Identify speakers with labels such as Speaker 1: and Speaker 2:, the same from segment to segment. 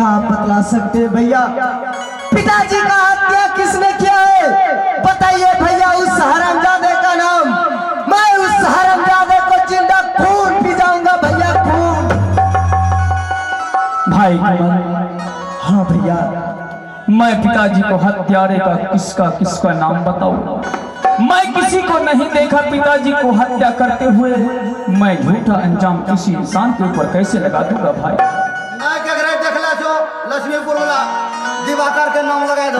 Speaker 1: क्या आप बतला सकते हैं भैया पिताजी का हत्या किसने किया है? बताइए भैया उस हरामजादे का नाम। मैं उस हरामजादे को जिंदा खून पी जाऊंगा भैया, खून।
Speaker 2: भाई
Speaker 1: हाँ भैया,
Speaker 2: मैं पिताजी को हत्यारे का किसका नाम बताऊं? मैं किसी को नहीं देखा पिताजी को हत्या करते हुए। मैं झूठा अंजाम किसी इंसान के ऊपर कैसे लगा दूंगा भाई?
Speaker 3: देखला जो लक्ष्मीपुर वाला दिवाकर के नाम लगा दो।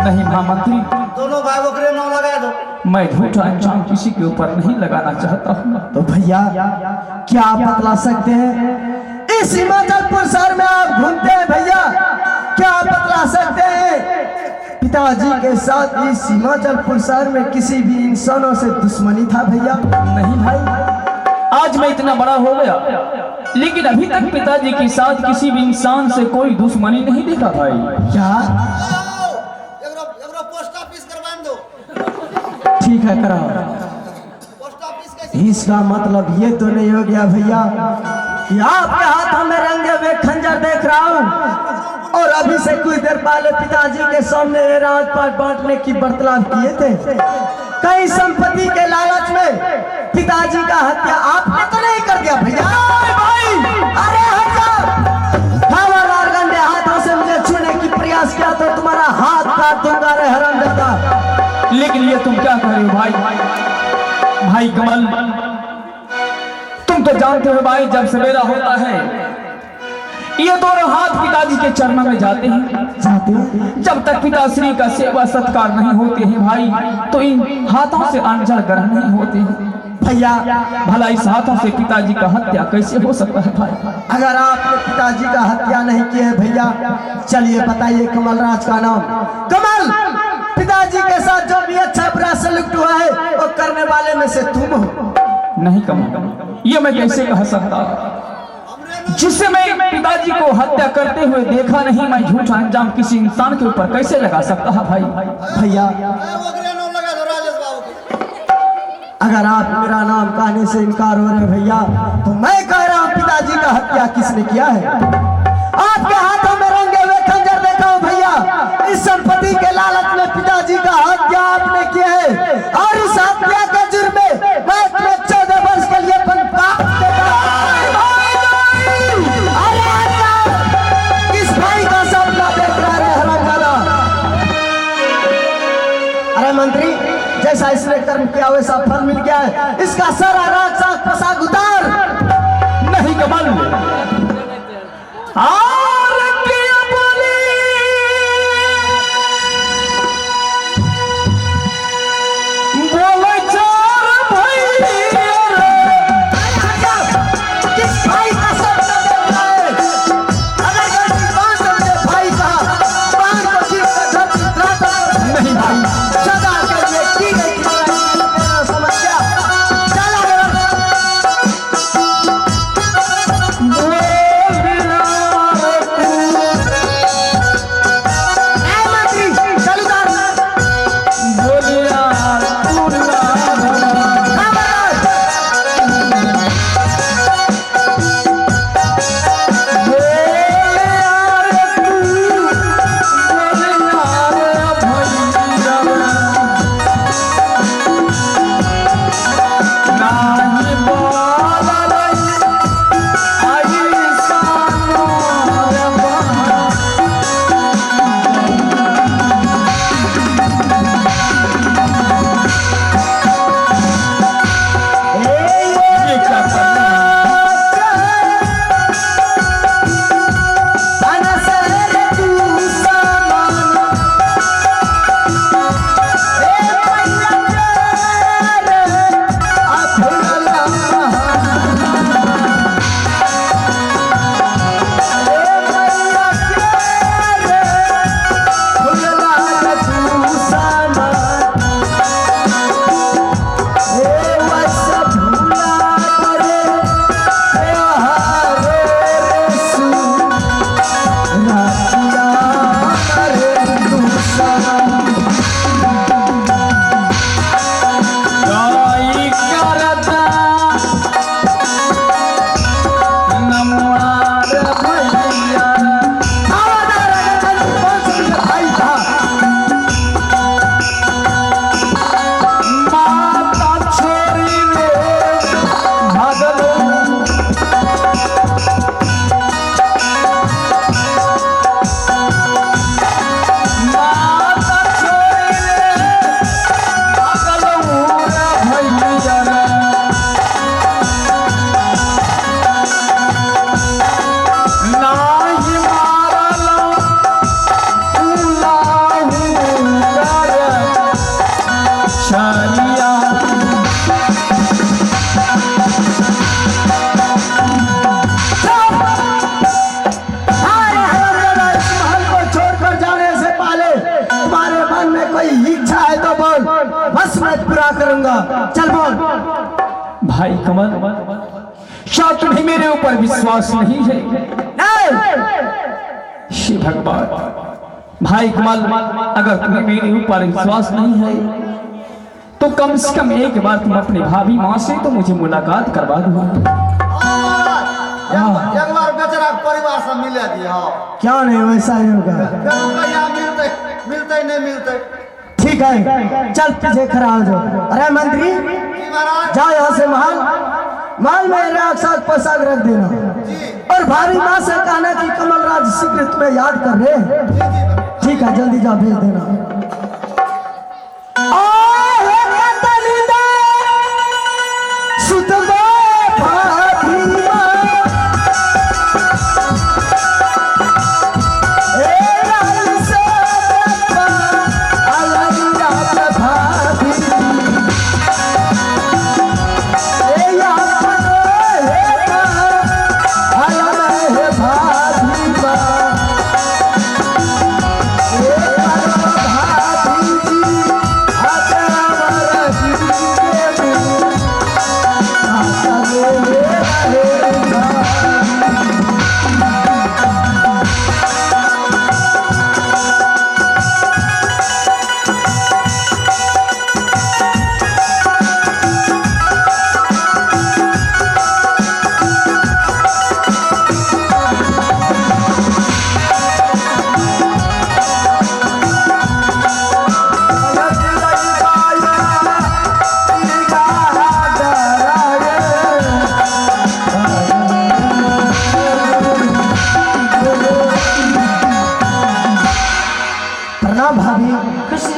Speaker 2: नहीं महामंत्री,
Speaker 3: दोनों भाई ओकरे नाम लगा दो।
Speaker 2: मैं झूठा अंजाम किसी के ऊपर नहीं लगाना चाहता हूँ।
Speaker 1: तो भैया क्या आप बतला सकते हैं इस हिमाचलपुर शहर में आप घूमते हैं भैया, क्या आप बतला सकते हैं पिताजी के साथ इस हिमाचलपुर शहर में किसी भी इंसानों से दुश्मनी था भैया?
Speaker 2: नहीं भाई, आज मैं इतना बड़ा हो गया लेकिन अभी तक पिताजी के साथ किसी भी इंसान से कोई दुश्मनी नहीं देखा भाई।
Speaker 1: क्या?
Speaker 3: पोस्ट ऑफिस करवा दो।
Speaker 1: ठीक है कराओ।
Speaker 3: पोस्ट ऑफिस
Speaker 1: इसका मतलब ये तो नहीं हो गया भैया कि आपके हाथों में रंगे हुए खंजर देख रहा हूँ और अभी से कुछ देर पहले पिताजी के सामने ये राजपाट बांटने की बर्ताव किए थे। कई संपत्ति के लालच में पिताजी का हत्या आपने तो नहीं कर दिया भैया? अरे हट जाओ! खबरदार गंदे हाथों से मुझे छूने की प्रयास किया तो तुम्हारा हाथ काट दूंगा रे हरामजादा।
Speaker 2: लेकिन ये तुम क्या कर रहे हो भाई कमल, तुम तो जानते हो भाई जब सवेरा होता है ये दोनों हाथ पिताजी के चरणों में जाते हैं। जब तक पिताश्री का सेवा सत्कार नहीं होते हैं भाई तो इन हाथों से अंजल ग्रहण नहीं होते हैं
Speaker 1: भैया।
Speaker 2: भला इस हाथों से पिताजी का हत्या कैसे हो सकता है भाई?
Speaker 1: अगर आपने पिताजी का हत्या नहीं किया है भैया, चलिए बताइए कमल राज का नाम। कमल, पिताजी के साथ जो भी अच्छा बुरा सलूक हुआ है वो करने वाले में से तुम हो।
Speaker 2: नहीं कमल, ये मैं कैसे कह सकता? जिससे मैं पिताजी को हत्या करते हुए देखा नहीं, मैं झूठा अंजाम किसी इंसान के ऊपर कैसे लगा सकता है भाई?
Speaker 1: भैया
Speaker 3: ओकरे नाम लगा दो राजेश बाबू के।
Speaker 1: अगर आप मेरा नाम कहने से इनकार हो रहे भैया तो मैं कह रहा हूँ पिताजी का हत्या किसने किया है? आपके हाथों में रंगे हुए खंजर देखा हूँ भैया। इस संपत्ति के लालच में पिताजी का हत्या आपने किया है और इस हत्या के जुर्म में मैं तुम्हें 14 वर्ष के लिए किस भाई का सपना देख रहा है हरामजादा? अरे मंत्री, जैसा इसने कर्म किया वैसा फल मिल गया है, इसका सारा राज साग पसाग उतार।
Speaker 2: नहीं कमल,
Speaker 1: किस भाई का सपना देख रहा है? अगर गलती बात समझे भाई का बाण को चीर कर धरती त्राता नहीं भाई, सदा के लिए की गई समस्या चला गया। जाऊंगा। चल बोल।
Speaker 2: भाई कमल, शायद तुम्हें मेरे ऊपर विश्वास नहीं है। श्री भगवान, भाई कमल, अगर तुम्हें मेरे ऊपर विश्वास नहीं है तो कम से कम एक बार तुम अपनी भाभी माँ से तो मुझे मुलाकात करवा दो।
Speaker 3: एक बार बेचारा परिवार से मिले दिया।
Speaker 1: क्या नहीं वैसा ही होगा।
Speaker 3: मिलते मिलते नहीं मिलते।
Speaker 1: ठीक है, चल पीछे खड़ा हो जाओ। अरे मंत्री, जाओ यहाँ से महल में एक साथ पोशाक रख देना और भाभी माँ से कहना कि कमल राज शीघ्र तुम्हें याद कर रहे हैं। ठीक है, जल्दी जाओ, भेज देना।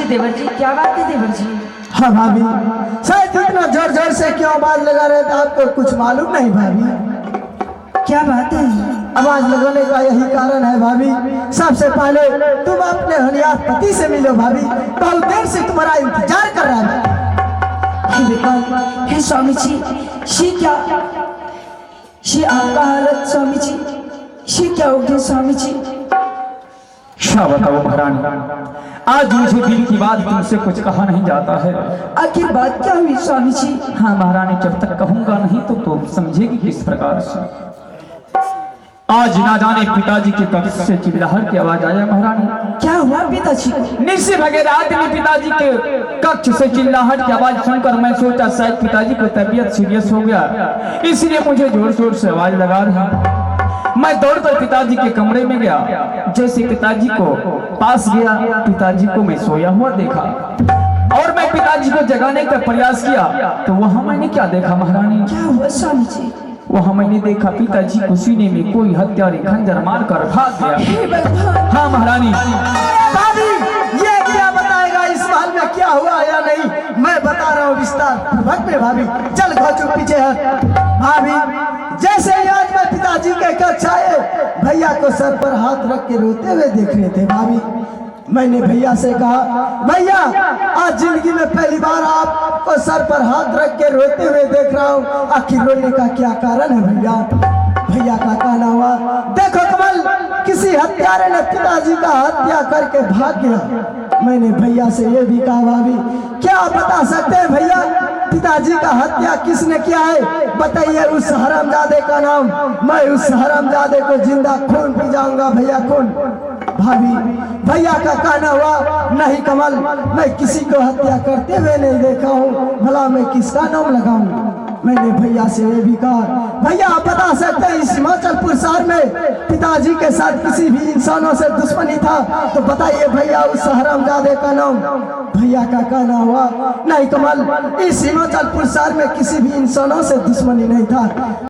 Speaker 4: देवर जी, क्या बात है देवर जी?
Speaker 1: हाँ भाभी, शायद इतना जोर जोर से क्यों आवाज लगा रहे थे, आपको कुछ मालूम नहीं भाभी?
Speaker 4: क्या बात है?
Speaker 1: आवाज लगाने का यही कारण है भाभी। सबसे पहले तुम अपने होनहार पति से मिलो भाभी, बहुत देर से तुम्हारा इंतजार कर रहा है।
Speaker 4: हे स्वामी जी, आपका हालत स्वामी जी, क्या हो गया स्वामी जी?
Speaker 2: क्या बताओ महारानी, आज मुझे दिल की बात तुमसे कुछ कहा नहीं जाता है।
Speaker 4: आखिर बात क्या हुई स्वामी जी?
Speaker 2: हाँ महारानी, जब तक कहूंगा नहीं तो तुम समझेगी किस प्रकार से। आज ना जाने पिताजी के कक्ष से चिल्लाहट की आवाज आया महारानी।
Speaker 4: क्या हुआ पिताजी?
Speaker 2: निश्चय भगे रात में पिताजी के कक्ष से चिल्लाहट की आवाज सुनकर मैं सोचा शायद पिताजी को तबीयत सीरियस हो गया, इसलिए मुझे जोर शोर से आवाज लगा रहा। मैं दौड़कर पिताजी के कमरे में गया। जैसे पिताजी को पास गया, पिताजी को मैं सोया हुआ देखा और मैं पिताजी को जगाने का प्रयास किया तो वहां मैंने क्या देखा महारानी?
Speaker 4: क्या हुआ स्वामी जी?
Speaker 2: वहां मैंने देखा पिताजी को सीने में कोई हत्यारे खंजर मारकर भाग गया। हाँ महारानी।
Speaker 1: भाभी, ये क्या बताएगा इस महल में क्या हुआ या नहीं? मैं बता रहा हूँ विस्तार पूर्वक में भाभी। चल घोचू पीछे हट। भाभी, जैसे ही आज मैं पिताजी के कक्ष आए, भैया को सर पर हाथ रख के रोते हुए देख रहे थे भाभी। मैंने भैया से कहा, भैया आज जिंदगी में पहली बार आपको सर पर हाथ रख के रोते हुए देख रहा हूँ, आखिर रोने का क्या कारण है भैया? भैया का कहना हुआ, देखो कमल, किसी हत्यारे ने पिताजी का हत्या करके भाग गया। मैंने भैया से ये भी कहा, भाभी क्या आप बता सकते हैं भैया पिताजी का हत्या किसने किया है? बताइए उस हरामजादे का नाम। मैं उस हरामजादे को जिंदा खून पी जाऊंगा भैया, खून। भाभी, भैया का कहना हुआ, नहीं कमल, मैं किसी को हत्या करते हुए नहीं देखा हूँ, भला मैं किसका नाम लगाऊं? मैंने भैया से ये भी कहा, भैया आप बता सकते हैं इस हिमाचलपुर शहर में पिताजी के साथ किसी भी इंसानों से दुश्मनी था तो बताइए भैया उस हरामजादे का नाम। भैया का कहना हुआ, नहीं कमल, इस हिमाचलपुर शहर में किसी भी इंसानों से दुश्मनी नहीं था।